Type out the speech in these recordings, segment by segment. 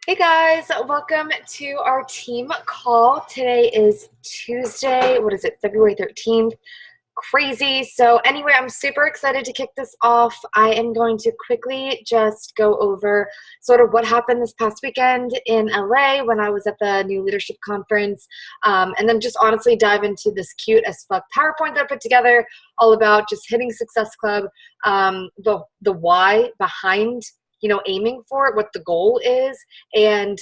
Hey guys, welcome to our team call. Today is Tuesday. What is it? February 13th. Crazy. So anyway, I'm super excited to kick this off. I am going to quickly just go over sort of what happened this past weekend in LA when I was at the New Leadership Conference, and then just honestly dive into this cute as fuck PowerPoint that I put together all about just hitting Success Club, the why behind aiming for it, what the goal is, and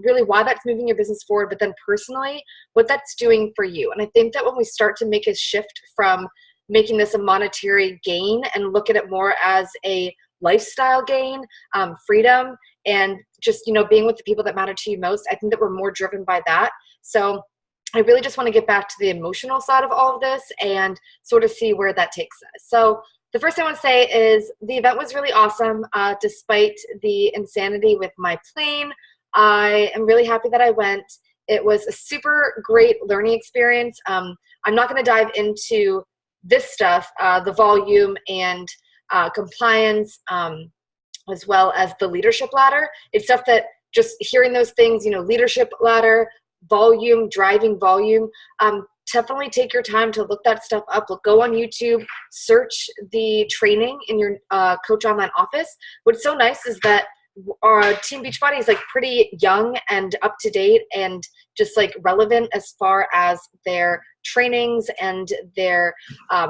really why that's moving your business forward, but then personally, what that's doing for you. And I think that when we start to make a shift from making this a monetary gain and look at it more as a lifestyle gain, freedom, and just, being with the people that matter to you most, I think that we're more driven by that. So I really just want to get back to the emotional side of all of this and sort of see where that takes us. So the first thing I want to say is the event was really awesome, despite the insanity with my plane. I am really happy that I went. It was a super great learning experience. I'm not going to dive into this stuff, the volume and compliance, as well as the leadership ladder. It's stuff that just hearing those things, leadership ladder, volume, driving volume, definitely take your time to look that stuff up. Go on YouTube, search the training in your Coach Online office. What's so nice is that our Team Beachbody is like pretty young and up to date and just like relevant as far as their trainings and their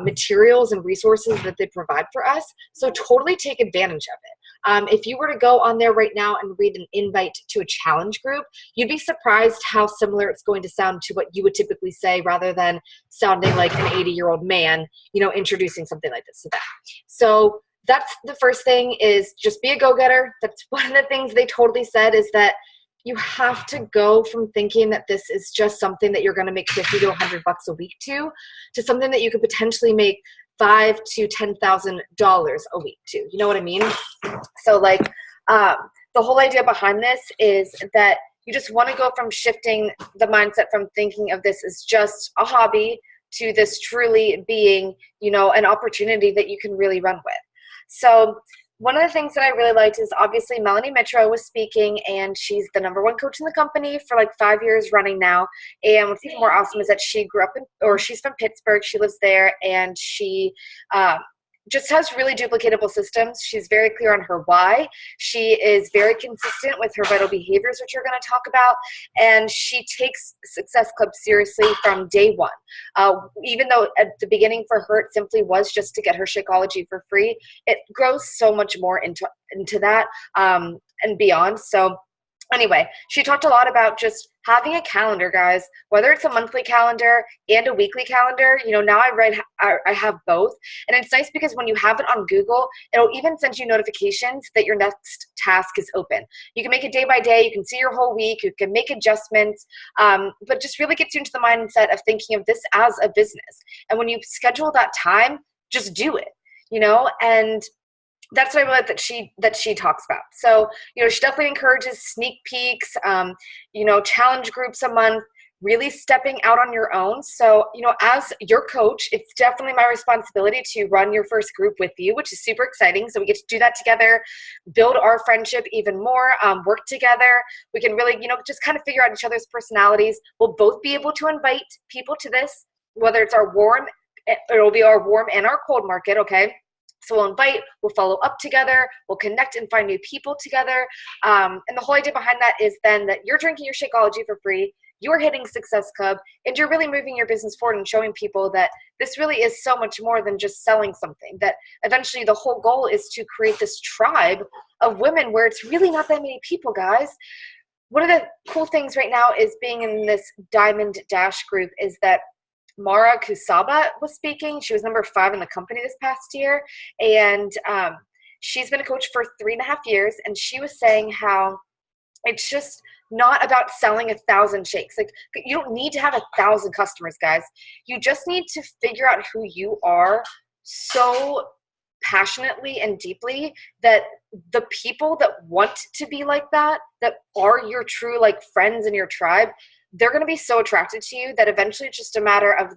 materials and resources that they provide for us. So totally take advantage of it. If you were to go on there right now and read an invite to a challenge group, you'd be surprised how similar it's going to sound to what you would typically say rather than sounding like an 80-year-old man, introducing something like this to them. So that's the first thing, is just be a go-getter. That's one of the things they totally said, is that you have to go from thinking that this is just something that you're going to make 50 to 100 bucks a week to something that you could potentially make $5,000 to $10,000 a week to. You know what I mean? So the whole idea behind this is that you just want to go from shifting the mindset from thinking of this as just a hobby to this truly being, an opportunity that you can really run with. So one of the things that I really liked is obviously Melanie Mitro was speaking, and she's the #1 coach in the company for like 5 years running now. And what's even more awesome is that she grew up she's from Pittsburgh. She lives there, and she just has really duplicatable systems. She's very clear on her why. She is very consistent with her vital behaviors, which we're going to talk about. And she takes Success Club seriously from day one. Even though at the beginning for her, it simply was just to get her Shakeology for free, it grows so much more into that and beyond. So anyway, she talked a lot about just having a calendar, guys, whether it's a monthly calendar and a weekly calendar. Now I have both. And it's nice because when you have it on Google, it'll even send you notifications that your next task is open. You can make it day by day. You can see your whole week. You can make adjustments, but just really gets you into the mindset of thinking of this as a business. And when you schedule that time, just do it, and that's what I really like that she talks about. So, she definitely encourages sneak peeks, challenge groups a month, really stepping out on your own. So, as your coach, it's definitely my responsibility to run your first group with you, which is super exciting. So we get to do that together, build our friendship even more, work together. We can really, just kind of figure out each other's personalities. We'll both be able to invite people to this, whether it's it'll be our warm and our cold market. Okay. So we'll invite, we'll follow up together, we'll connect and find new people together. And the whole idea behind that is then that you're drinking your Shakeology for free, you're hitting Success Club, and you're really moving your business forward and showing people that this really is so much more than just selling something, that eventually the whole goal is to create this tribe of women where it's really not that many people, guys. One of the cool things right now is being in this Diamond Dash group is that Mara Kusaba was speaking. She was #5 in the company this past year, and she's been a coach for 3.5 years, and she was saying how it's just not about selling 1,000 shakes. Like, you don't need to have 1,000 customers, guys. You just need to figure out who you are so passionately and deeply that the people that want to be like that are your true like friends in your tribe, they're going to be so attracted to you that eventually it's just a matter of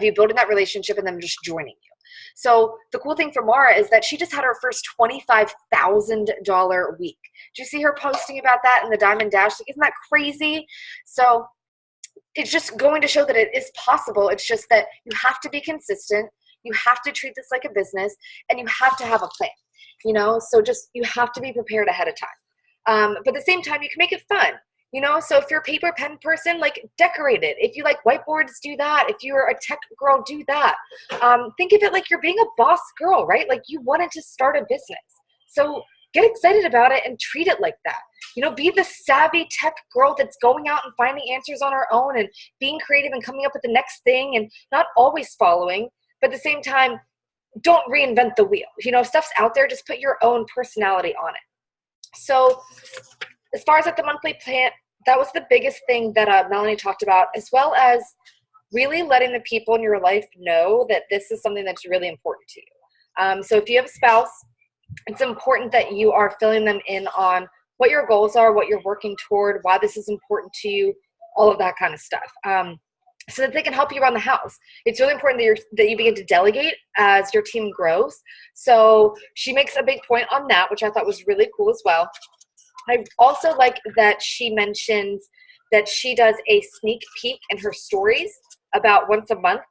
you building that relationship and them just joining you. So the cool thing for Mara is that she just had her first $25,000 week. Did you see her posting about that in the Diamond Dash? Like, isn't that crazy? So it's just going to show that it is possible. It's just that you have to be consistent. You have to treat this like a business, and you have to have a plan, you know? So just, you have to be prepared ahead of time. But at the same time, you can make it fun, you know? So if you're a paper pen person, like, decorate it. If you like whiteboards, do that. If you're a tech girl, do that. Think of it like you're being a boss girl, right? Like, you wanted to start a business. So get excited about it and treat it like that. You know, be the savvy tech girl that's going out and finding answers on her own and being creative and coming up with the next thing and not always following, but at the same time, don't reinvent the wheel. You know, if stuff's out there, just put your own personality on it. So as far as like the monthly plan, that was the biggest thing that Melanie talked about, as well as really letting the people in your life know that this is something that's really important to you. So if you have a spouse, it's important that you are filling them in on what your goals are, what you're working toward, why this is important to you, all of that kind of stuff, so that they can help you around the house. It's really important that you begin to delegate as your team grows. So she makes a big point on that, which I thought was really cool as well. I also like that she mentions that she does a sneak peek in her stories about once a month.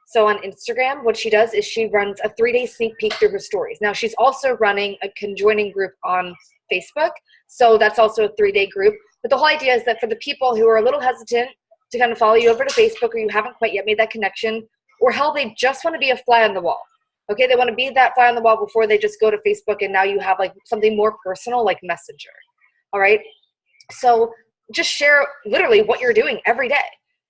So on Instagram, what she does is she runs a 3-day sneak peek through her stories. Now, she's also running a conjoining group on Facebook, so that's also a 3-day group. But the whole idea is that for the people who are a little hesitant to kind of follow you over to Facebook, or you haven't quite yet made that connection, or hell, they just want to be a fly on the wall. Okay, they want to be that fly on the wall before they just go to Facebook, and now you have like something more personal like Messenger. All right, so just share literally what you're doing every day.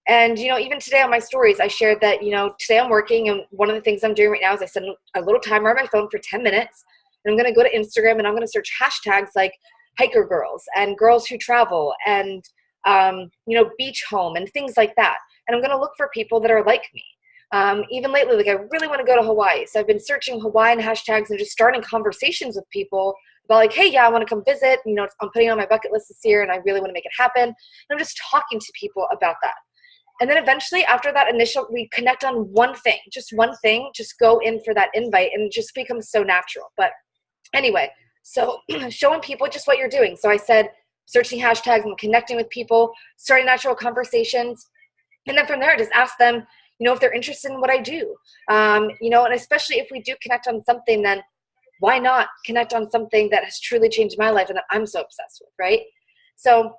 And, you know, even today on my stories, I shared that, you know, today I'm working, and one of the things I'm doing right now is I set a little timer on my phone for 10 minutes, and I'm going to go to Instagram, and I'm going to search hashtags like hiker girls and girls who travel and, you know, beach home and things like that. And I'm going to look for people that are like me. Even lately, like, I really want to go to Hawaii. So I've been searching Hawaiian hashtags and just starting conversations with people about like, hey, yeah, I want to come visit. You know, I'm putting on my bucket list this year, and I really want to make it happen. And I'm just talking to people about that. And then eventually, after that initial, we connect on one thing, just go in for that invite, and it just becomes so natural. But anyway, so showing people just what you're doing. So I said, searching hashtags and connecting with people, starting natural conversations. And then from there, just ask them, you know, if they're interested in what I do. You know, and especially if we do connect on something, then why not connect on something that has truly changed my life and that I'm so obsessed with, right? So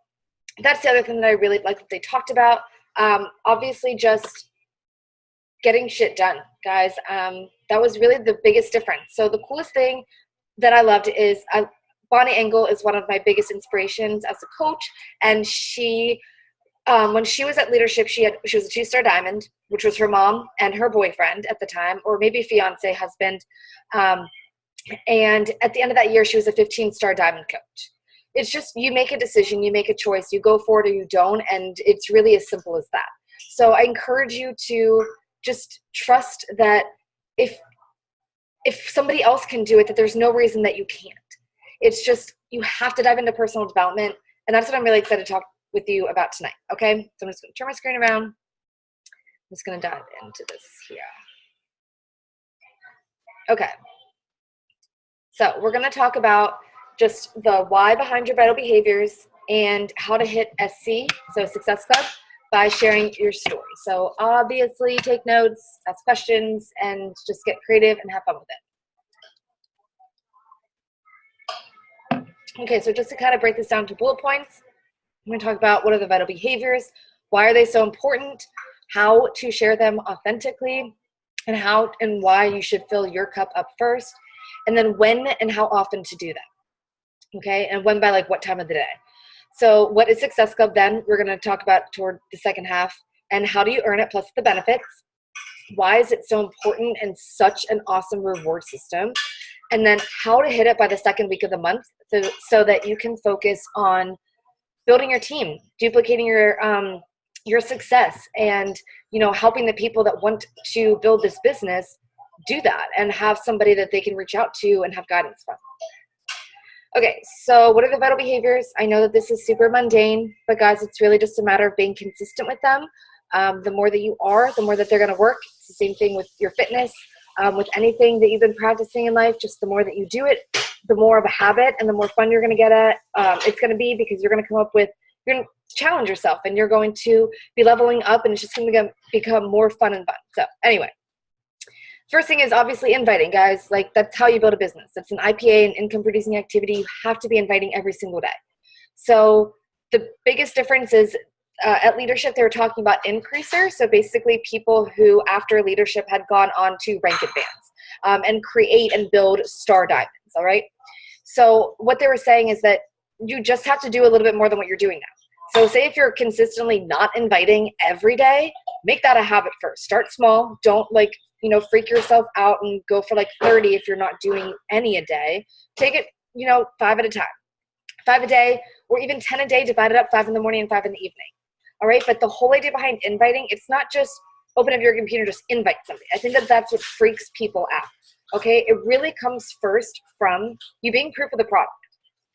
that's the other thing that I really like that they talked about. Obviously just getting shit done, guys. That was really the biggest difference. So the coolest thing that I loved is Bonnie Engel is one of my biggest inspirations as a coach. And she, when she was at leadership, she was a 2-star diamond, which was her mom and her boyfriend at the time, or maybe fiance, husband. And at the end of that year, she was a 15-star diamond coach. It's just, you make a decision, you make a choice, you go for it or you don't, and it's really as simple as that. So I encourage you to just trust that if somebody else can do it, that there's no reason that you can't. It's just, you have to dive into personal development, and that's what I'm really excited to talk with you about tonight, okay? So I'm just going to turn my screen around. I'm just going to dive into this here. Okay. So we're going to talk about just the why behind your vital behaviors and how to hit SC, so Success Club, by sharing your story. So obviously take notes, ask questions, and just get creative and have fun with it. Okay, so just to kind of break this down to bullet points, I'm going to talk about what are the vital behaviors, why are they so important, how to share them authentically, and how and why you should fill your cup up first, and then when and how often to do that. Okay, and when by like what time of the day. So what is Success Club then? We're going to talk about toward the second half, and how do you earn it plus the benefits. Why is it so important and such an awesome reward system? And then how to hit it by the second week of the month so that you can focus on building your team, duplicating your success, and, you know, helping the people that want to build this business do that and have somebody that they can reach out to and have guidance from. Okay, so what are the vital behaviors? I know that this is super mundane, but guys, it's really just a matter of being consistent with them. The more that you are, the more that they're going to work. It's the same thing with your fitness With anything that you've been practicing in life, just the more that you do it, the more of a habit and the more fun you're going to get at it's going to be, because you're going to come up with, you're going to challenge yourself and you're going to be leveling up, and it's just going to become more fun and fun. So anyway, first thing is obviously inviting, guys. Like, that's how you build a business. It's an IPA, an income producing activity. You have to be inviting every single day. So the biggest difference is at leadership, they were talking about increasers. So basically people who after leadership had gone on to rank advance and create and build star diamonds. All right. So what they were saying is that you just have to do a little bit more than what you're doing now. So say if you're consistently not inviting every day, make that a habit first. Start small. Don't freak yourself out and go for 30 if you're not doing any a day. Take it, 5 at a time. 5 a day, or even 10 a day, divide it up, 5 in the morning and 5 in the evening. All right. But the whole idea behind inviting, it's not just open up your computer, just invite somebody. I think that that's what freaks people out. Okay. It really comes first from you being proof of the product.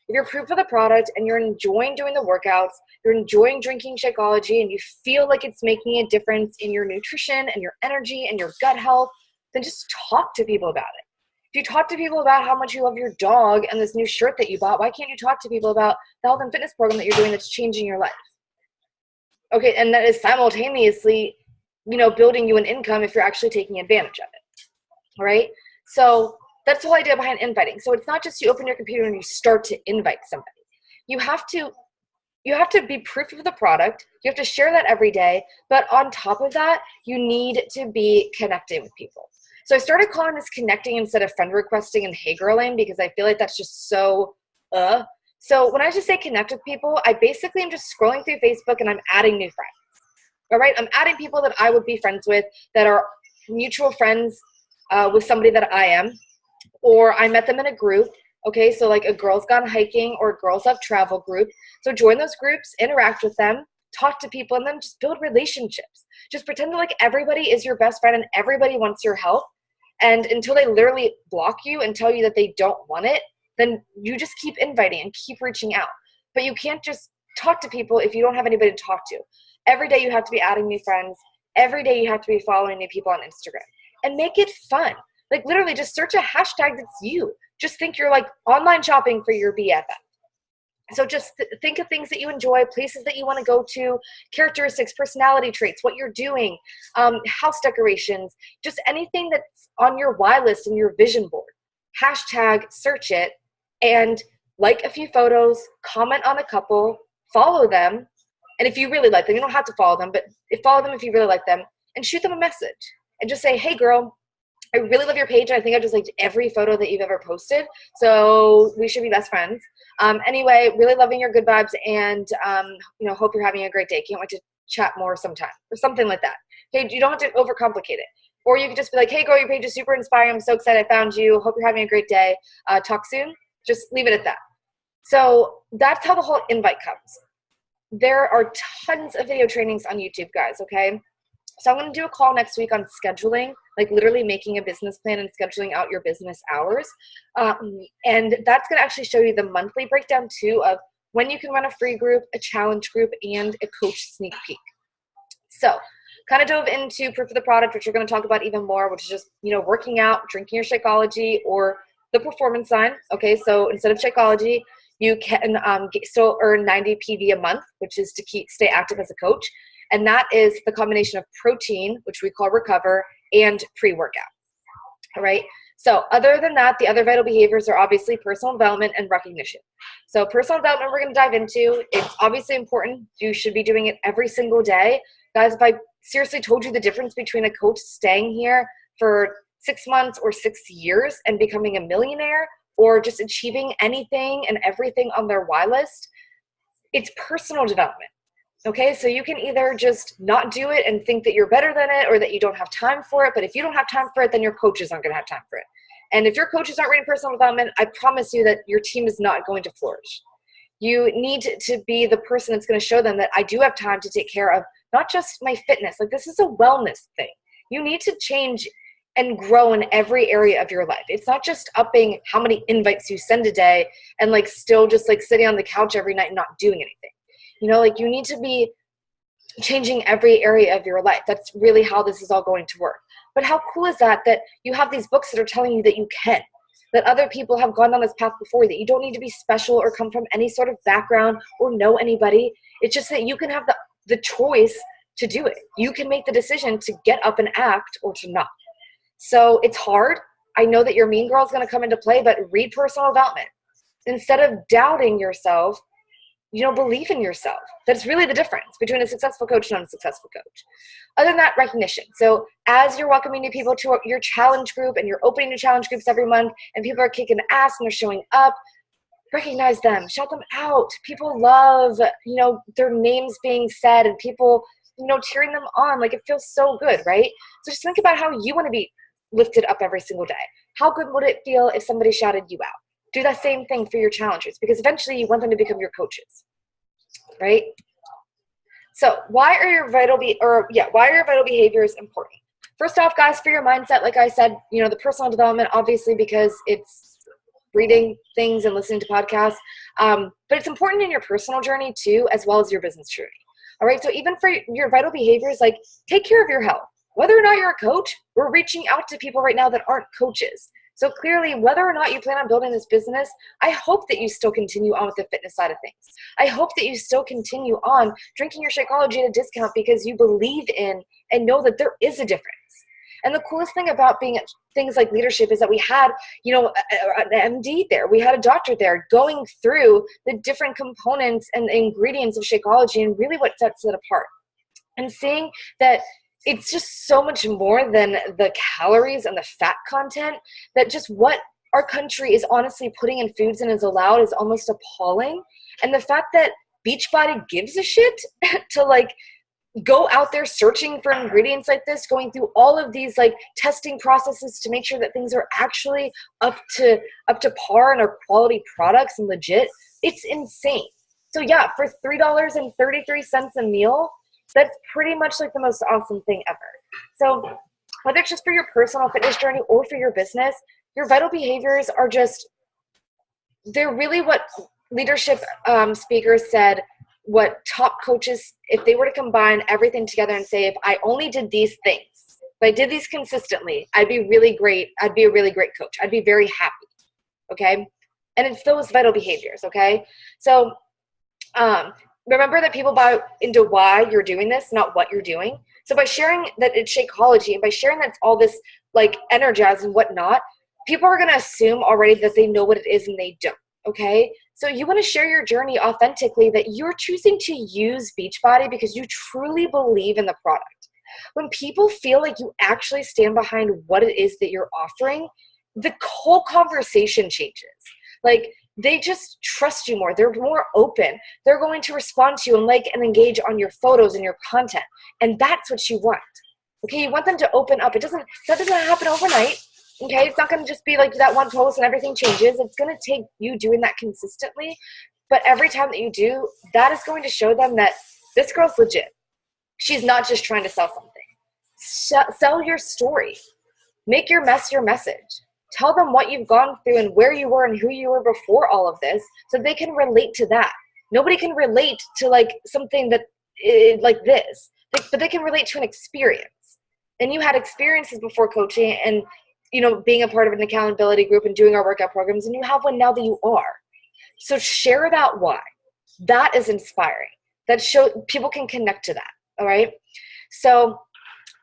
If you're proof of the product and you're enjoying doing the workouts, you're enjoying drinking Shakeology, and you feel like it's making a difference in your nutrition and your energy and your gut health, then just talk to people about it. If you talk to people about how much you love your dog and this new shirt that you bought, why can't you talk to people about the health and fitness program that you're doing that's changing your life? Okay, and that is simultaneously, building you an income if you're actually taking advantage of it. All right? So that's the whole idea behind inviting. So it's not just you open your computer and you start to invite somebody. You have to be proof of the product. You have to share that every day. But on top of that, you need to be connecting with people. So I started calling this connecting instead of friend requesting and hey girling, because I feel like that's just so So when I just say connect with people, I basically am just scrolling through Facebook and I'm adding new friends. All right, I'm adding people that I would be friends with, that are mutual friends with somebody that I am, or I met them in a group. Okay, so like a Girls Gone Hiking or a Girls Love Travel group. So join those groups, interact with them, talk to people, and then just build relationships. Just pretend that everybody is your best friend and everybody wants your help. And until they literally block you and tell you that they don't want it, then you just keep inviting and keep reaching out. But you can't just talk to people if you don't have anybody to talk to. Every day you have to be adding new friends. Every day you have to be following new people on Instagram. And make it fun. Literally just search a hashtag that's you. Just think you're online shopping for your BFF. So just think of things that you enjoy, places that you want to go to, characteristics, personality traits, what you're doing, house decorations, just anything that's on your why list and your vision board. Hashtag, search it, and like a few photos, comment on a couple, follow them. And if you really like them, you don't have to follow them, but follow them if you really like them, and shoot them a message and just say, hey girl, I really love your page. I think I just liked every photo that you've ever posted. So we should be best friends. Anyway, really loving your good vibes, and hope you're having a great day. Can't wait to chat more sometime, or something like that. Okay, you don't have to overcomplicate it. Or you could just be like, hey girl, your page is super inspiring. I'm so excited I found you. Hope you're having a great day. Talk soon. Just leave it at that. So that's how the whole invite comes. There are tons of video trainings on YouTube, guys, okay? So I'm going to do a call next week on scheduling, literally making a business plan and scheduling out your business hours. And that's going to actually show you the monthly breakdown too of when you can run a free group, a challenge group, and a coach sneak peek. So kind of dove into proof of the product, which we're going to talk about even more, which is just, working out, drinking your Shakeology, or the performance sign. Okay, so instead of Shakeology, you can still earn 90 PV a month, which is to stay active as a coach. And that is the combination of protein, which we call Recover, and pre-workout. All right. So other than that, the other vital behaviors are obviously personal development and recognition. So personal development, we're going to dive into. It's obviously important. You should be doing it every single day. Guys, if I seriously told you the difference between a coach staying here for 6 months or 6 years and becoming a millionaire, or just achieving anything and everything on their why list, it's personal development. Okay, so you can either just not do it and think that you're better than it, or that you don't have time for it. But if you don't have time for it, then your coaches aren't going to have time for it. And if your coaches aren't reading personal development, I promise you that your team is not going to flourish. You need to be the person that's going to show them that I do have time to take care of not just my fitness. This is a wellness thing. You need to change and grow in every area of your life. It's not just upping how many invites you send a day and still just sitting on the couch every night and not doing anything. You need to be changing every area of your life. That's really how this is all going to work. But how cool is that you have these books that are telling you that you can, that other people have gone down this path before, that you don't need to be special or come from any sort of background or know anybody. It's just that you can have the choice to do it. You can make the decision to get up and act or to not. So it's hard. I know that your mean girl is going to come into play, but read personal development. Instead of doubting yourself, believe in yourself. That's really the difference between a successful coach and an unsuccessful coach. Other than that, recognition. So as you're welcoming new people to your challenge group and you're opening new challenge groups every month and people are kicking ass and they're showing up, recognize them, shout them out. People love, their names being said and people, cheering them on. Like, it feels so good, right? So just think about how you want to be lifted up every single day. How good would it feel if somebody shouted you out? Do that same thing for your challengers, because eventually you want them to become your coaches, right? So why are your vital behaviors important? First off, guys, for your mindset, like I said, the personal development, obviously, because it's reading things and listening to podcasts, but it's important in your personal journey too, as well as your business journey. All right, so even for your vital behaviors, like take care of your health. Whether or not you're a coach, we're reaching out to people right now that aren't coaches. So clearly, whether or not you plan on building this business, I hope that you still continue on with the fitness side of things. I hope that you still continue on drinking your Shakeology at a discount because you believe in and know that there is a difference. And the coolest thing about being at things like leadership is that we had, an MD there. We had a doctor there going through the different components and ingredients of Shakeology and really what sets it apart. And seeing that it's just so much more than the calories and the fat content, that just what our country is honestly putting in foods and is allowed is almost appalling. And the fact that Beachbody gives a shit to go out there searching for ingredients like this, going through all of these testing processes to make sure that things are actually up to par and are quality products and legit, it's insane. So yeah, for $3.33 a meal, that's pretty much the most awesome thing ever. So whether it's just for your personal fitness journey or for your business, your vital behaviors are they're really what leadership speakers said, what top coaches, if they were to combine everything together and say, if I only did these things, if I did these consistently, I'd be really great. I'd be a really great coach. I'd be very happy. Okay. And it's those vital behaviors. Okay. So, remember that people buy into why you're doing this, not what you're doing. So by sharing that it's Shakeology and by sharing that it's all this Energize and whatnot, people are going to assume already that they know what it is and they don't. Okay. So you want to share your journey authentically, that you're choosing to use Beachbody because you truly believe in the product. When people feel like you actually stand behind what it is that you're offering, the whole conversation changes. They just trust you more. They're more open. They're going to respond to you and and engage on your photos and your content. And that's what you want. Okay, you want them to open up. That doesn't happen overnight. Okay, it's not going to just be that one post and everything changes. It's going to take you doing that consistently. But every time that you do, that is going to show them that this girl's legit. She's not just trying to sell something. Sell your story. Make your mess your message. Tell them what you've gone through and where you were and who you were before all of this, so they can relate to that. Nobody can relate to something that like this, but they can relate to an experience. And you had experiences before coaching and being a part of an accountability group and doing our workout programs, and you have one now that you are. So share that why. That is inspiring. That people can connect to that. All right. So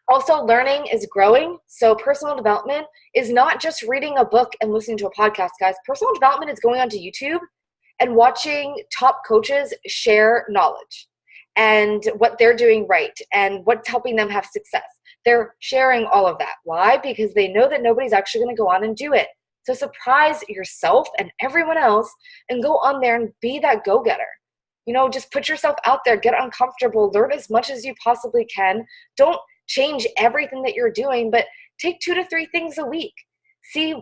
also, learning is growing. So personal development is not just reading a book and listening to a podcast, guys. Personal development is going onto YouTube and watching top coaches share knowledge and what they're doing right and what's helping them have success. They're sharing all of that. Why? Because they know that nobody's actually going to go on and do it. So surprise yourself and everyone else and go on there and be that go-getter. Just put yourself out there, get uncomfortable, learn as much as you possibly can. Don't change everything that you're doing, but take 2 to 3 things a week. See,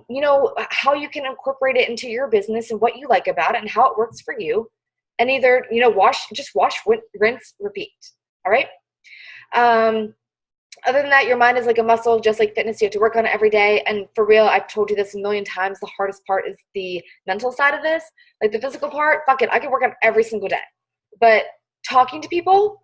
how you can incorporate it into your business and what you like about it and how it works for you. And either, wash, rinse, repeat. All right. Other than that, your mind is like a muscle, just like fitness. You have to work on it every day. And for real, I've told you this a million times. The hardest part is the mental side of this. The physical part, fuck it. I can work on it every single day. But talking to people,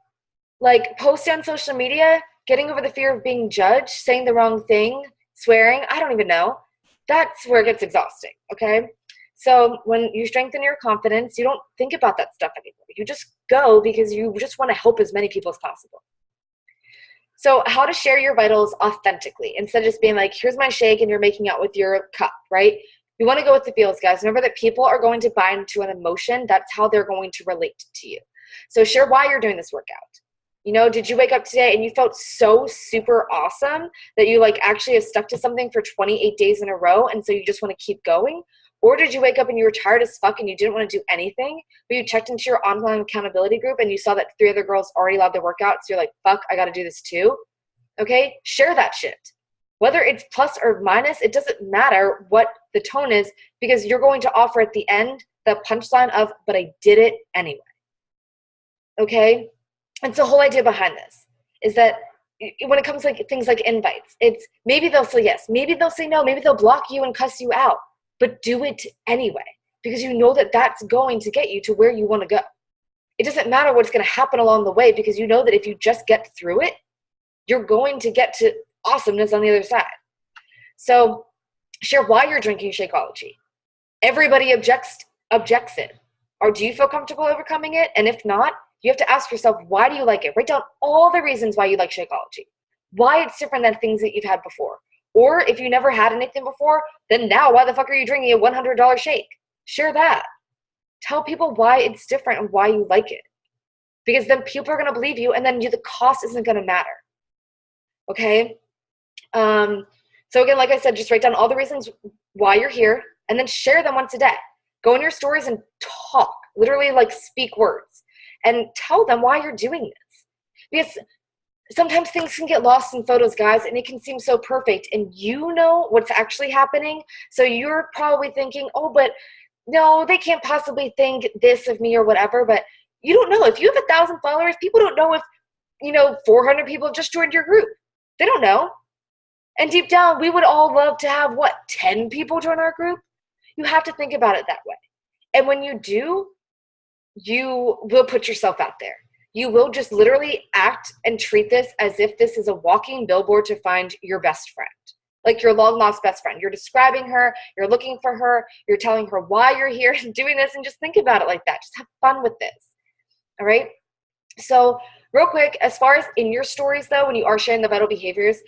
post on social media, getting over the fear of being judged, saying the wrong thing, swearing, I don't even know. That's where it gets exhausting, okay? So when you strengthen your confidence, you don't think about that stuff anymore. You just go because you just want to help as many people as possible. So how to share your vitals authentically instead of just being like, here's my shake and you're making out with your cup, right? You want to go with the feels, guys. Remember that people are going to buy into an emotion. That's how they're going to relate to you. So share why you're doing this workout. You know, did you wake up today and you felt so super awesome that you like actually have stuck to something for 28 days in a row and so you just want to keep going? Or did you wake up and you were tired as fuck and you didn't want to do anything, but you checked into your online accountability group and you saw that 3 other girls already allowed their workout, so you're like, fuck, I got to do this too? Okay, share that shit. Whether it's plus or minus, it doesn't matter what the tone is because you're going to offer at the end the punchline of, but I did it anyway. Okay? And so the whole idea behind this is that when it comes to like things like invites, it's maybe they'll say yes, maybe they'll say no, maybe they'll block you and cuss you out, but do it anyway because you know that that's going to get you to where you want to go. It doesn't matter what's going to happen along the way because you know that if you just get through it, you're going to get to awesomeness on the other side. So share why you're drinking Shakeology. Everybody objects it. Or do you feel comfortable overcoming it? And if not, you have to ask yourself, why do you like it? Write down all the reasons why you like Shakeology. Why it's different than things that you've had before. Or if you never had anything before, then now why the fuck are you drinking a $100 shake? Share that. Tell people why it's different and why you like it. Because then people are going to believe you and then the cost isn't going to matter. Okay? So again, like I said, just write down all the reasons why you're here and then share them once a day. Go in your stories and talk, literally like speak words and tell them why you're doing this. Because sometimes things can get lost in photos, guys, and it can seem so perfect and you know what's actually happening. So you're probably thinking, oh, but no, they can't possibly think this of me or whatever, but you don't know. If you have 1,000 followers, people don't know if, 400 people have just joined your group. They don't know. And deep down, we would all love to have, 10 people join our group? You have to think about it that way. And when you do, you will put yourself out there. You will just literally act and treat this as if this is a walking billboard to find your best friend. Like your long-lost best friend. You're describing her, you're looking for her, you're telling her why you're here and doing this, and just think about it like that. Just have fun with this. All right? So real quick, as far as in your stories, though, when you are sharing the vital behaviors,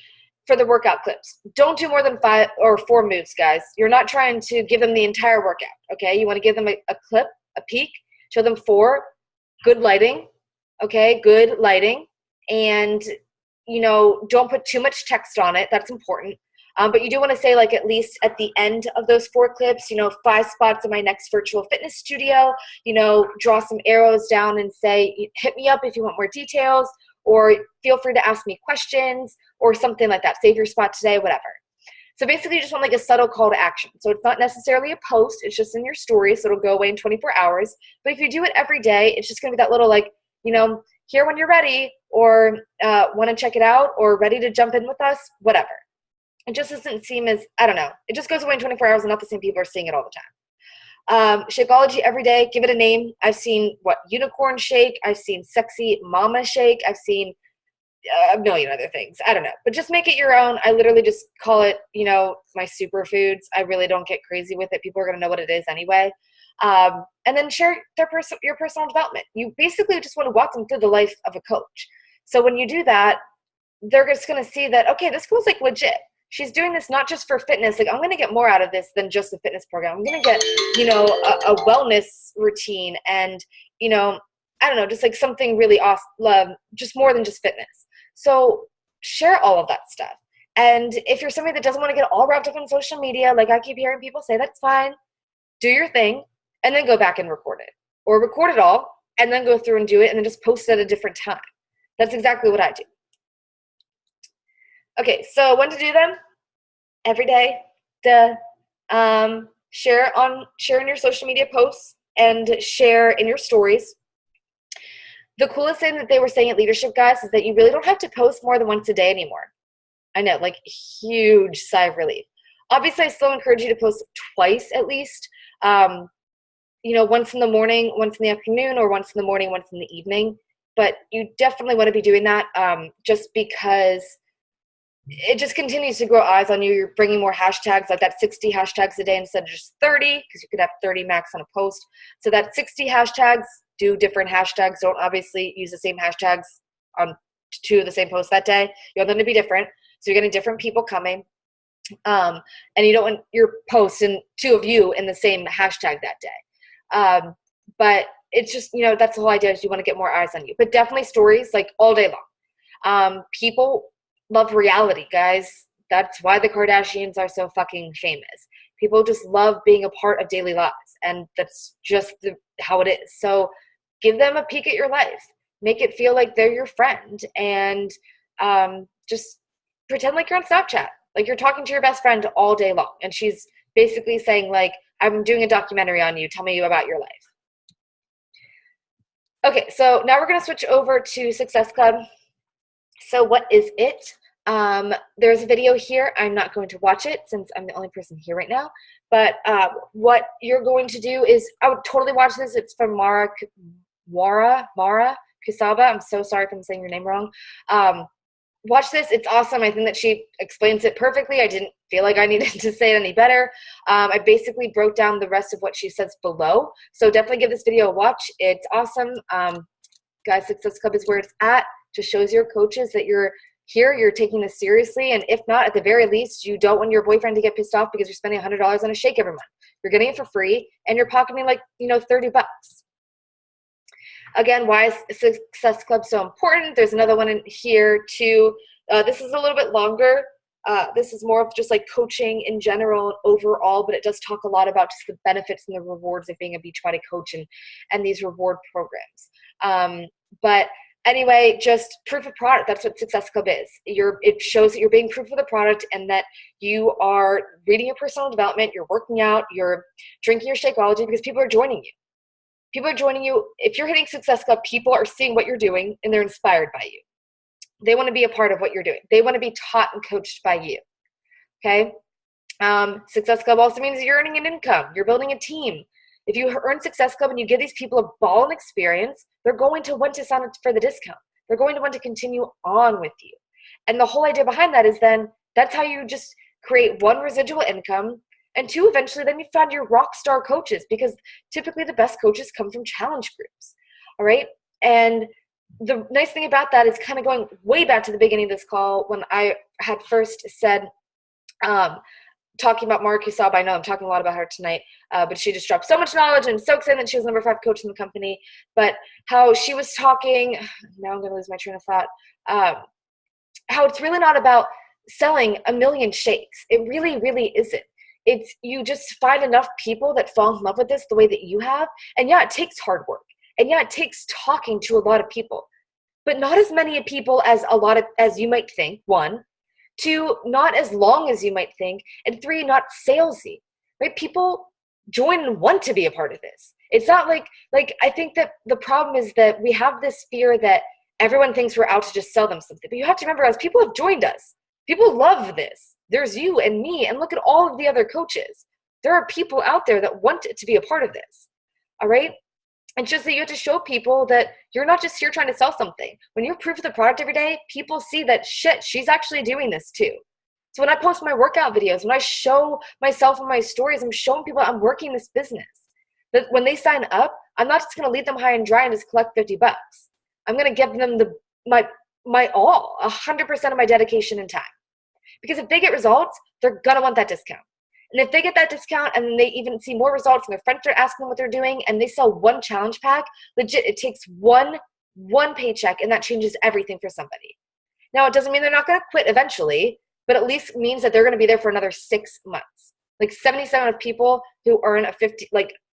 for the workout clips, don't do more than 5 or 4 moves, guys. You're not trying to give them the entire workout, okay? You want to give them a clip, a peek, show them 4, good lighting, okay? Good lighting. And, don't put too much text on it. That's important. But you do want to say, like, at least at the end of those 4 clips, 5 spots in my next virtual fitness studio, draw some arrows down and say, hit me up if you want more details, or feel free to ask me questions or something like that. Save your spot today, whatever. So basically you just want like a subtle call to action. So it's not necessarily a post. It's just in your story. So it'll go away in 24 hours. But if you do it every day, it's just going to be that little like, here when you're ready, or want to check it out, or ready to jump in with us, whatever. It just doesn't seem as, I don't know. It just goes away in 24 hours and not the same people are seeing it all the time. Shakeology every day, give it a name. I've seen unicorn shake. I've seen sexy mama shake. I've seen a million other things. I don't know, but just make it your own. I literally just call it, my superfoods. I really don't get crazy with it. People are going to know what it is anyway. And then share your personal development. You basically just want to walk them through the life of a coach. So when you do that, they're just going to see that, okay, this feels like legit. She's doing this not just for fitness. Like, I'm going to get more out of this than just a fitness program. I'm going to get, a wellness routine and, I don't know, just like something really awesome, just more than just fitness. So share all of that stuff. And if you're somebody that doesn't want to get all wrapped up in social media, like I keep hearing people say, that's fine. Do your thing and then go back and record it. Or record it all and then go through and do it and then just post it at a different time. That's exactly what I do. Okay, so when to do them? Every day. Share in your social media posts and share in your stories. The coolest thing that they were saying at Leadership, guys, is that you really don't have to post more than once a day anymore. I know, like, huge sigh of relief. Obviously, I still encourage you to post twice at least. Once in the morning, once in the afternoon, or once in the morning, once in the evening. but you definitely want to be doing that just because it just continues to grow eyes on you. You're bringing more hashtags, like that 60 hashtags a day instead of just 30, because you could have 30 max on a post. So that 60 hashtags, do different hashtags. Don't obviously use the same hashtags on two of the same posts that day. You want them to be different. So you're getting different people coming. And you don't want your posts and two of you in the same hashtag that day. But it's just, that's the whole idea, is you want to get more eyes on you. But definitely stories, like all day long. People love reality, guys. That's why the Kardashians are so fucking famous. People just love being a part of daily lives, and that's just how it is. So give them a peek at your life. Make it feel like they're your friend, and just pretend like you're on Snapchat. Like you're talking to your best friend all day long, and she's basically saying, like, I'm doing a documentary on you. Tell me about your life. Okay, so now we're going to switch over to Success Club. So what is it? There's a video here. I'm not going to watch it since I'm the only person here right now. But what you're going to do is, I would totally watch this. It's from Mara Kusaba. I'm so sorry if I'm saying your name wrong. Watch this. It's awesome. I think that she explains it perfectly. I didn't feel like I needed to say it any better. I basically broke down the rest of what she says below. So definitely give this video a watch. It's awesome. Guys, Success Club is where it's at. Just shows your coaches that you're here, you're taking this seriously. And if not, at the very least, you don't want your boyfriend to get pissed off because you're spending $100 on a shake every month. You're getting it for free, and you're pocketing like, $30. Again, why is Success Club so important? There's another one in here too. This is a little bit longer. This is more of just like coaching in general and overall, but it does talk a lot about just the benefits and the rewards of being a Beachbody coach and these reward programs. But anyway, just proof of product. That's what Success Club is. It shows that you're being proof of the product, and that you are reading your personal development, you're working out, you're drinking your Shakeology, because people are joining you. People are joining you. If you're hitting Success Club, people are seeing what you're doing, and they're inspired by you. They want to be a part of what you're doing. They want to be taught and coached by you. Okay? Success Club also means you're earning an income. You're building a team. If you earn Success Club and you give these people a ball and experience, they're going to want to sign up for the discount. They're going to want to continue on with you. And the whole idea behind that is then that's how you just create one, residual income, and two, eventually then you find your rock star coaches, because typically the best coaches come from challenge groups. All right? And the nice thing about that is kind of going way back to the beginning of this call when I had first said, talking about Mara Kusaba. I know I'm talking a lot about her tonight, but she just dropped so much knowledge, and so excited that she was number 5 coach in the company. But how she was talking, now I'm going to lose my train of thought, how it's really not about selling a million shakes. It really, really isn't. It's you just find enough people that fall in love with this the way that you have. And yeah, it takes hard work. And yeah, it takes talking to a lot of people, but not as many people as you might think. 1, 2, not as long as you might think, and 3, not salesy, right? People join and want to be a part of this. It's not like I think that the problem is that we have this fear that everyone thinks we're out to just sell them something. But you have to remember, as people have joined us, people love this. There's you and me, and look at all of the other coaches. There are people out there that want to be a part of this. All right? It's just that you have to show people that you're not just here trying to sell something. When you prove the product every day, people see that, shit, she's actually doing this too. So when I post my workout videos, when I show myself in my stories, I'm showing people I'm working this business. That when they sign up, I'm not just going to leave them high and dry and just collect $50. I'm going to give them my all, 100% of my dedication and time. Because if they get results, they're going to want that discount. And if they get that discount and they even see more results and their friends are asking them what they're doing, and they sell one challenge pack, legit, it takes one paycheck, and that changes everything for somebody. Now, it doesn't mean they're not going to quit eventually, but at least means that they're going to be there for another 6 months. Like 77% of people who earn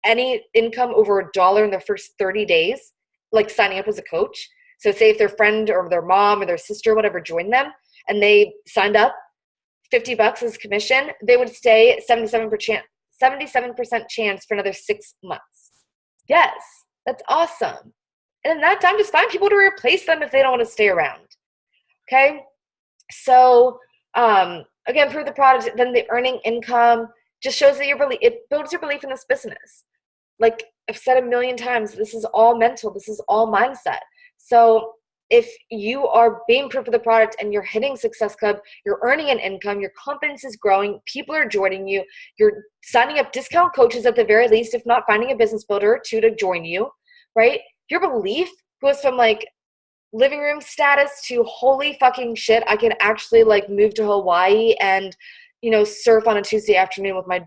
any income over $1 in their first 30 days, like signing up as a coach. So say if their friend or their mom or their sister or whatever joined them and they signed up, $50 as commission, they would stay 77% chance for another 6 months. Yes, that's awesome. And in that time, just find people to replace them if they don't want to stay around. Okay? So, again, prove the product, then the earning income just shows that it builds your belief in this business. Like I've said a million times, this is all mental. This is all mindset. So if you are being proof of the product and you're hitting Success Club, you're earning an income, your confidence is growing, people are joining you, you're signing up discount coaches at the very least, if not finding a business builder or two to join you, right? Your belief goes from like living room status to holy fucking shit, I can actually like move to Hawaii and, you know, surf on a Tuesday afternoon with my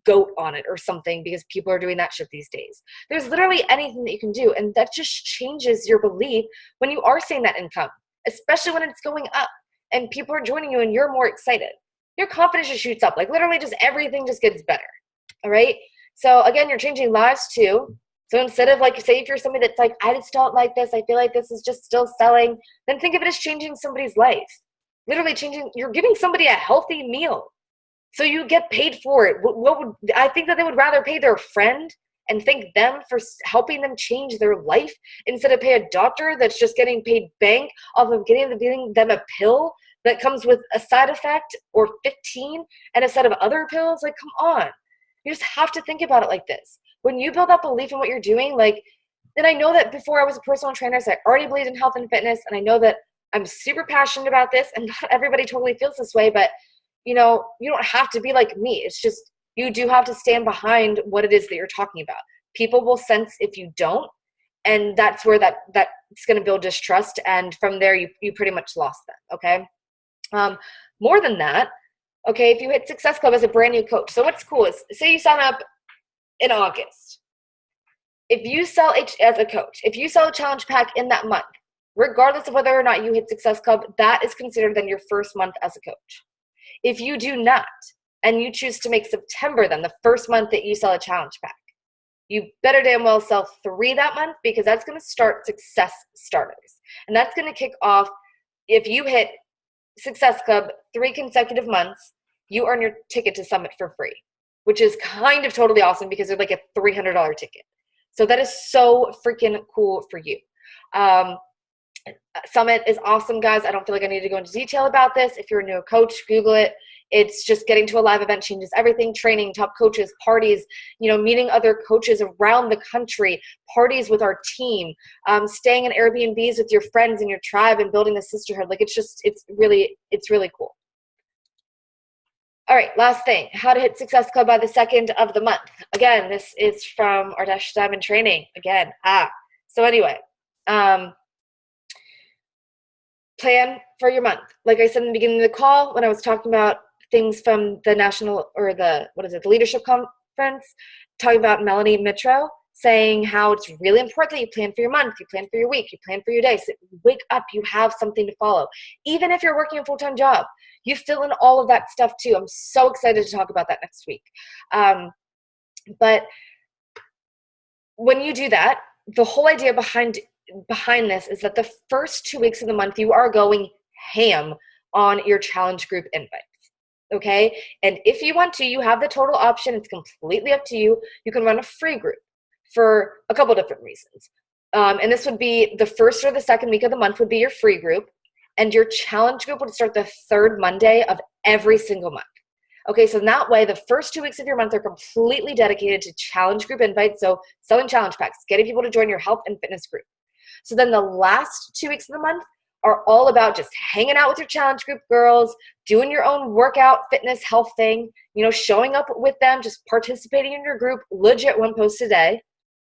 goat on it or something, because people are doing that shit these days. There's literally anything that you can do, and that just changes your belief when you are seeing that income, especially when it's going up and people are joining you and you're more excited. Your confidence just shoots up. Like literally just everything just gets better. All right? So again, you're changing lives too. So instead of like, say if you're somebody that's like, I just don't like this, I feel like this is just still selling, then think of it as changing somebody's life. Literally changing, you're giving somebody a healthy meal. So you get paid for it. What would I think that they would rather pay their friend and thank them for helping them change their life instead of pay a doctor that's just getting paid bank off of giving them a pill that comes with a side effect or 15 and a set of other pills? Like, come on. You just have to think about it like this. When you build up belief in what you're doing, like, and I know that before I was a personal trainer, so I already believed in health and fitness, and I know that I'm super passionate about this, and not everybody totally feels this way, but you know, you don't have to be like me. It's just, you do have to stand behind what it is that you're talking about. People will sense if you don't, and that's where that's going to build distrust, and from there you pretty much lost them. Okay. More than that, okay, if you hit Success Club as a brand new coach, so what's cool is, say you sign up in August. If you sell as a coach, if you sell a challenge pack in that month, regardless of whether or not you hit Success Club, that is considered then your first month as a coach. If you do not, and you choose to make September then the first month that you sell a challenge pack, you better damn well sell 3 that month, because that's going to start Success Starters. And that's going to kick off, if you hit Success Club 3 consecutive months, you earn your ticket to Summit for free, which is kind of totally awesome because they're like a $300 ticket. So that is so freaking cool for you. Summit is awesome, guys. I don't feel like I need to go into detail about this. If you're a new coach, Google it. It's just getting to a live event changes everything. Training, top coaches, parties, you know, meeting other coaches around the country, parties with our team, staying in Airbnbs with your friends and your tribe and building a sisterhood. Like, it's really cool. All right, last thing, how to hit Success Club by the 2nd of the month. Again, this is from our Dash Diamond training. Again, so anyway, plan for your month. Like I said in the beginning of the call, when I was talking about things from the national, or the leadership conference, talking about Melanie Mitro saying how it's really important that you plan for your month, you plan for your week, you plan for your day. So wake up, you have something to follow. Even if you're working a full-time job, you fill in all of that stuff too. I'm so excited to talk about that next week. But when you do that, the whole idea behind this is that the first 2 weeks of the month, you are going ham on your challenge group invites. Okay. And if you want to, you have the total option. It's completely up to you. You can run a free group for a couple different reasons. And this would be the first or the second week of the month would be your free group, and your challenge group would start the 3rd Monday of every single month. Okay, so in that way, the first 2 weeks of your month are completely dedicated to challenge group invites, so selling challenge packs, getting people to join your health and fitness group. So then the last 2 weeks of the month are all about just hanging out with your challenge group girls, doing your own workout, fitness, health thing, you know, showing up with them, just participating in your group, legit 1 post a day,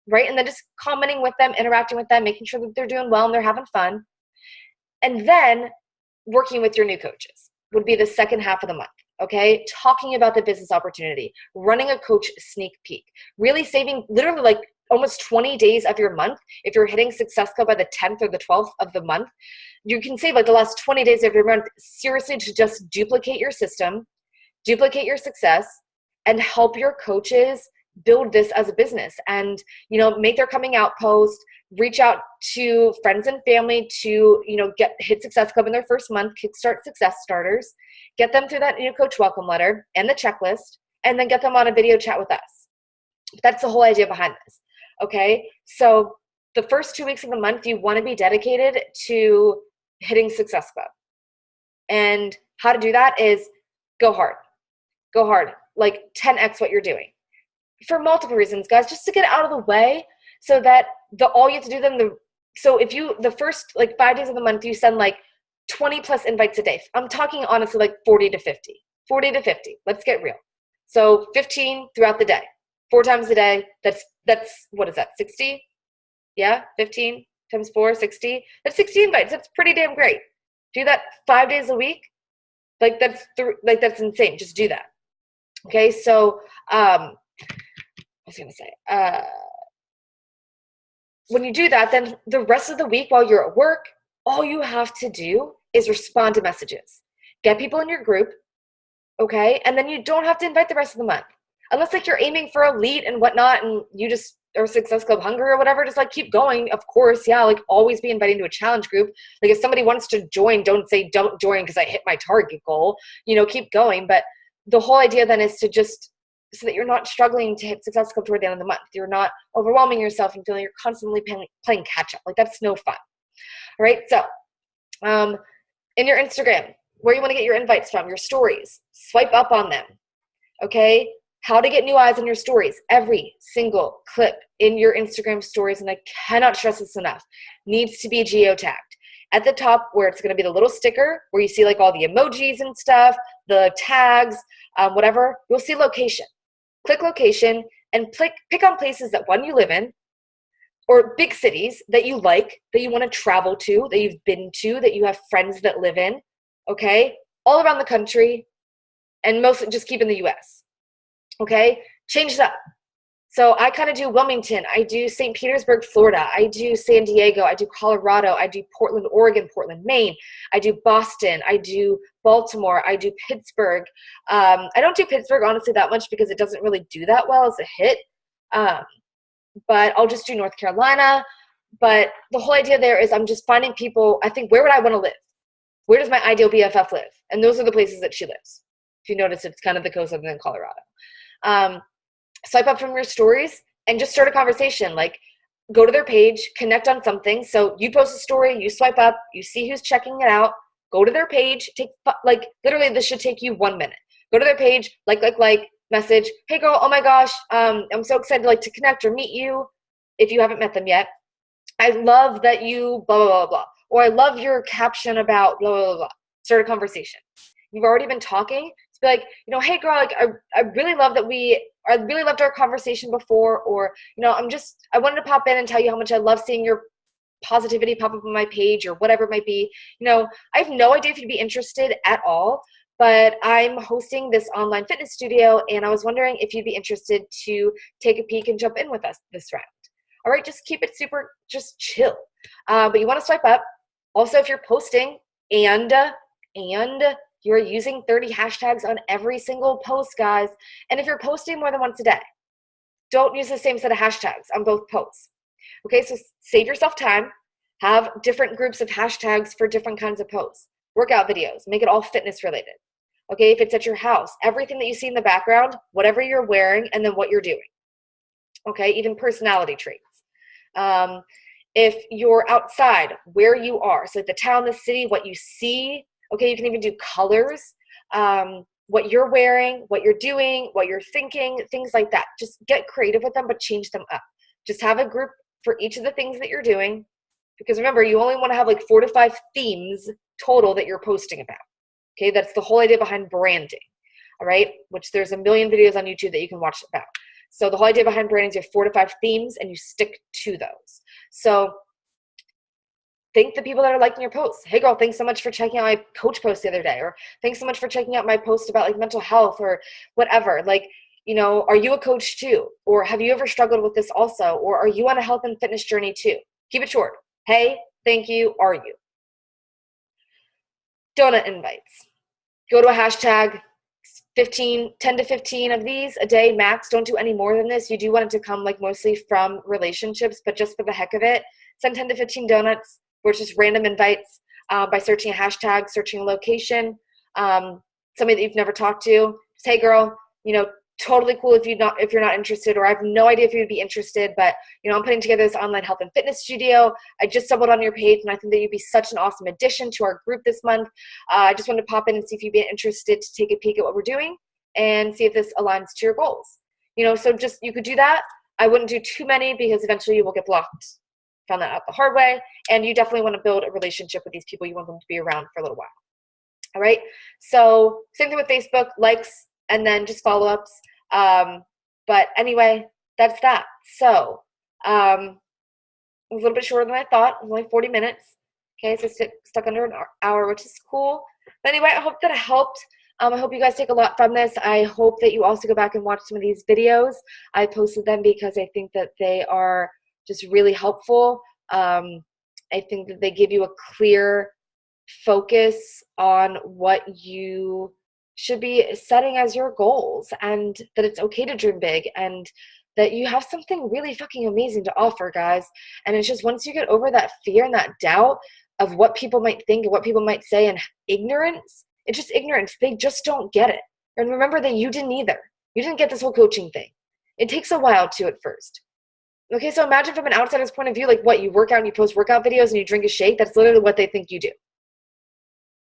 right? And then just commenting with them, interacting with them, making sure that they're doing well and they're having fun. And then working with your new coaches would be the second half of the month. Okay, talking about the business opportunity, running a coach sneak peek, really saving literally like almost 20 days of your month. If you're hitting Success Club by the 10th or the 12th of the month, you can save like the last 20 days of your month seriously to just duplicate your system, duplicate your success, and help your coaches build this as a business, and, you know, make their coming out post, reach out to friends and family to, you know, hit Success Club in their first month, kickstart Success Starters, get them through that new coach welcome letter and the checklist, and then get them on a video chat with us. That's the whole idea behind this. Okay. So the first 2 weeks of the month, you want to be dedicated to hitting Success Club. And how to do that is go hard, like 10x what you're doing. For multiple reasons, guys, just to get out of the way, so that all you have to do then so if you, the first like 5 days of the month, you send like 20 plus invites a day. I'm talking honestly like 40 to 50. 40 to 50. Let's get real. So 15 throughout the day. 4 times a day. That's what is that? 60? Yeah, 15 times 4, 60. That's 60 invites. That's pretty damn great. Do that 5 days a week. Like that's insane. Just do that. Okay, so I was gonna say, when you do that, then the rest of the week while you're at work, all you have to do is respond to messages. Get people in your group, okay? And then you don't have to invite the rest of the month. Unless like you're aiming for elite and whatnot and you just or Success Club Hunger or whatever, just like keep going. Of course, yeah, like always be inviting to a challenge group. Like if somebody wants to join, don't say don't join because I hit my target goal. Keep going. But the whole idea then is to just so that you're not struggling to hit Success Club toward the end of the month. You're not overwhelming yourself and feeling you're constantly playing catch up. Like that's no fun. All right. So in your Instagram, where you want to get your invites from, your stories, swipe up on them. Okay. How to get new eyes on your stories. Every single clip in your Instagram stories, and I cannot stress this enough, needs to be geotagged. At the top where it's going to be the little sticker where you see like all the emojis and stuff, the tags, whatever, you'll see location. Click location and pick on places that one, you live in, or big cities that you like, that you want to travel to, that you've been to, that you have friends that live in, okay? All around the country, and mostly just keep in the US. Okay, change it up. So I kind of do Wilmington, I do St. Petersburg, Florida, I do San Diego, I do Colorado, I do Portland, Oregon, Portland, Maine, I do Boston, I do Baltimore, I do Pittsburgh. I don't do Pittsburgh honestly that much because it doesn't really do that well as a hit, but I'll just do North Carolina. But the whole idea there is I'm just finding people, I think, where would I want to live? Where does my ideal BFF live? And those are the places that she lives. If you notice, it's kind of the coast other than Colorado. Swipe up from your stories and just start a conversation. Like go to their page, connect on something. So you post a story, you swipe up, you see who's checking it out, go to their page, like literally this should take you 1 minute. Go to their page, like, message, hey girl, oh my gosh, I'm so excited to connect or meet you if you haven't met them yet. I love that you blah, blah, blah, blah. Or I love your caption about blah, blah, blah, blah. Start a conversation. You've already been talking. Be like, hey girl, I really love that I really loved our conversation before, or, I wanted to pop in and tell you how much I love seeing your positivity pop up on my page or whatever it might be. I have no idea if you'd be interested at all, but I'm hosting this online fitness studio and I was wondering if you'd be interested to take a peek and jump in with us this round. All right, just keep it super, just chill. But you want to swipe up. Also, if you're posting and you're using 30 hashtags on every single post, guys. And if you're posting more than once a day, don't use the same set of hashtags on both posts. Okay, so save yourself time. Have different groups of hashtags for different kinds of posts. Workout videos, make it all fitness related. Okay, if it's at your house, everything that you see in the background, whatever you're wearing, and then what you're doing. Okay, even personality traits. If you're outside, where you are, so the town, the city, what you see. Okay, you can even do colors, what you're wearing, what you're doing, what you're thinking, things like that. Just get creative with them, but change them up. Just have a group for each of the things that you're doing. Because remember, you only want to have 4 to 5 themes total that you're posting about. Okay, that's the whole idea behind branding. All right, which there's a million videos on YouTube that you can watch about. So the whole idea behind branding is you have 4 to 5 themes and you stick to those. So thank the people that are liking your posts. Hey girl, thanks so much for checking out my coach post the other day. Or thanks so much for checking out my post about mental health or whatever. Are you a coach too? Or have you ever struggled with this also? Or are you on a health and fitness journey too? Keep it short. Hey, thank you, are you? Donut invites. Go to a hashtag, 10 to 15 of these a day max. Don't do any more than this. You do want it to come mostly from relationships, but just for the heck of it, send 10 to 15 donuts. Or just random invites by searching a hashtag, searching a location, somebody that you've never talked to. Just, hey girl, totally cool if you're not interested, or I have no idea if you'd be interested, but I'm putting together this online health and fitness studio. I just stumbled on your page and I think that you'd be such an awesome addition to our group this month. I just wanted to pop in and see if you'd be interested to take a peek at what we're doing and see if this aligns to your goals. So just, you could do that. I wouldn't do too many because eventually you will get blocked found that out the hard way. And you definitely want to build a relationship with these people. You want them to be around for a little while. All right. So same thing with Facebook, likes, and then just follow-ups. But anyway, that's that. So it was a little bit shorter than I thought. It was only 40 minutes. Okay, so stuck under an hour, which is cool. But anyway, I hope that it helped. I hope you guys take a lot from this. I hope that you also go back and watch some of these videos. I posted them because I think that they are just really helpful. I think that they give you a clear focus on what you should be setting as your goals, and that it's okay to dream big, and that you have something really fucking amazing to offer, guys. And it's just once you get over that fear and that doubt of what people might think and what people might say, and ignorance, it's just ignorance. They just don't get it. And remember that you didn't either. You didn't get this whole coaching thing. It takes a while to at first. Okay, so imagine from an outsider's point of view, like what, you work out and you post workout videos and you drink a shake? That's literally what they think you do.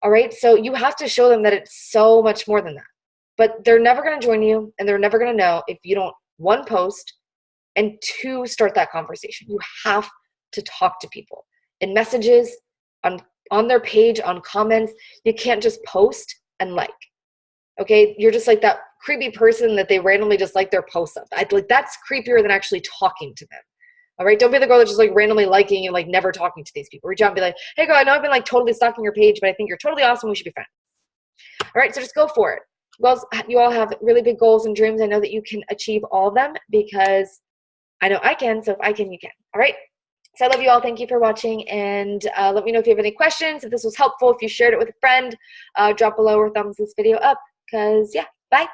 All right, so you have to show them that it's so much more than that. But they're never going to join you, and they're never going to know if you don't, one, post, and two, start that conversation. You have to talk to people in messages, on their page, on comments. You can't just post and like. Okay, you're just like that creepy person that they randomly just like their posts of. Like, that's creepier than actually talking to them. All right, don't be the girl that's just like randomly liking and like never talking to these people. Reach out and be like, hey girl, I know I've been like totally stalking your page, but I think you're totally awesome. We should be friends. All right, so just go for it. You all have really big goals and dreams. I know that you can achieve all of them because I know I can. So if I can, you can. All right. So I love you all. Thank you for watching. And let me know if you have any questions, if this was helpful, if you shared it with a friend, drop below or thumbs this video up. Because, yeah, bye.